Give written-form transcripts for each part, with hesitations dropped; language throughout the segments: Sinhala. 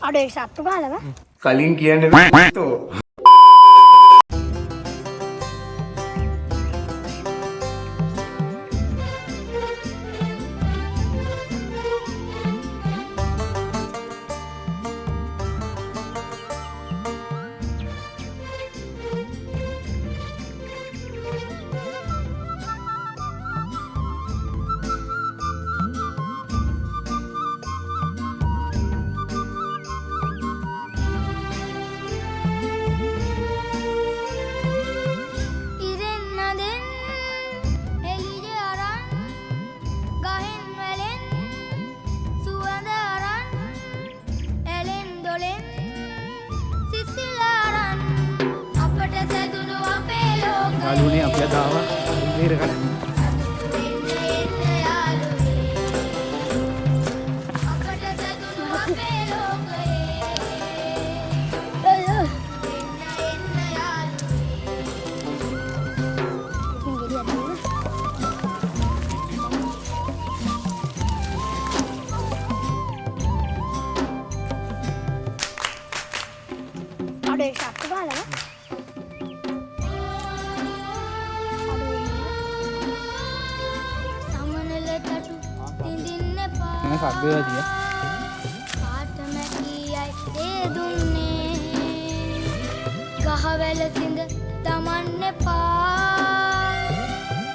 අඩේ සත්තු ගාලව කලින් කියන්නේ තෝ යාළුවනේ අපි අද ආවා මේර ගන්න. අඩේ සත්තු ගාලව සබ්බේවදිය පාටමැකියයි ඒ දුන්නේ ගහවැල සිඳ තමන්න එපා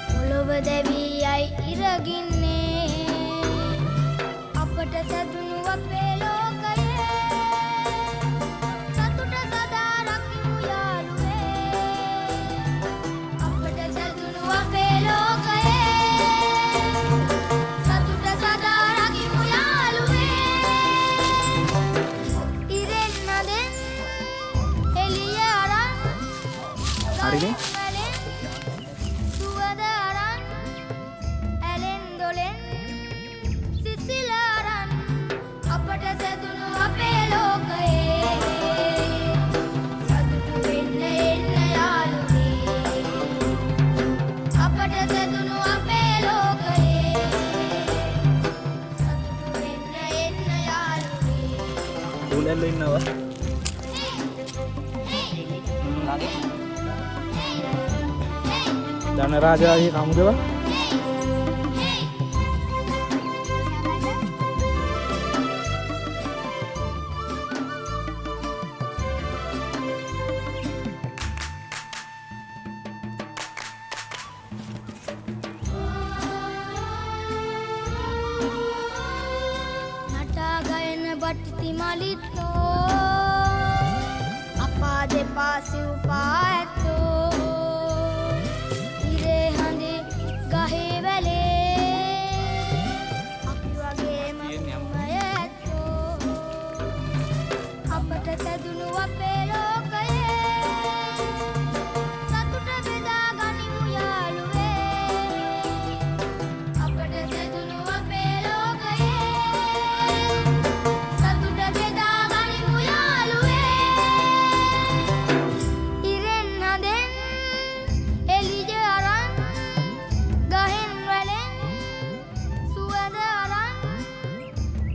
පොළොව දැවියයි ඉරගින්නේ අපට සැදුණු අපේ ලෝකයේ සතුට සදා රකිමු යාළුවේ අපට සැදුණු අපේ ලෝකයේ හරිනේ සුවඳ අරන් ඇලෙන් දොලෙන් සිසිල අරන් අපට සැදුණු අපේ ලෝකයේ සතුටු වෙන්න එන්න යාළුවේ අපට සැදුණු අපේ ලෝකයේ සතුටු වෙන්න එන්න යාළුවේ උලෙල්ල ඉන්නවා ධනරාජාගේ කමුදව නටා ගයන බට්ටි මලිත්තෝ අපා දෙපා සිව්පා ඇත්තෝ ඉරේ හඳේ ගහේ වැලේ අපි වගේම මය ඇත්තෝ අපට සැදුණු අපේ ලෝකයේ සතුට බෙදා ගනිමු යාළුවේ අපට සැදුණු අපේ ලෝකයේ සතුට බෙදා ගනිමු යාළුවේ ඉරෙන් හඳෙන් එළිය අරන් ගහෙන් වැලෙන් සුවඳ අරන්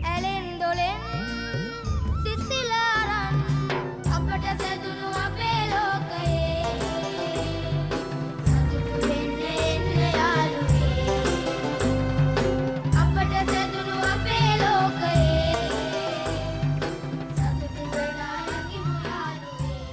ඇලෙන් දොලෙන් සිසිල අරන් අපට සැදුණු අපේ ලෝකයේ සතුටු වෙන්න එන්න යාළුවේ අපට සැදුණු අපේ ලෝකයේ සතුටු වෙලා යකිමු යාළුවේ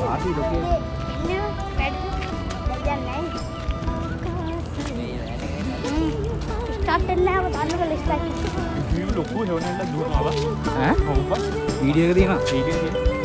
ආසි ලෝකේ ලොකු හෙවණෙල්ල දුවනවා ඈ ඔව් වීඩියෝ එක තියෙනවා වීඩියෝ එක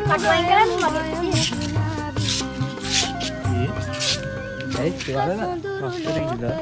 කටුවයින් කරන්නේ මගේ. ඇයි ඒවලද පස්සට ගිහලා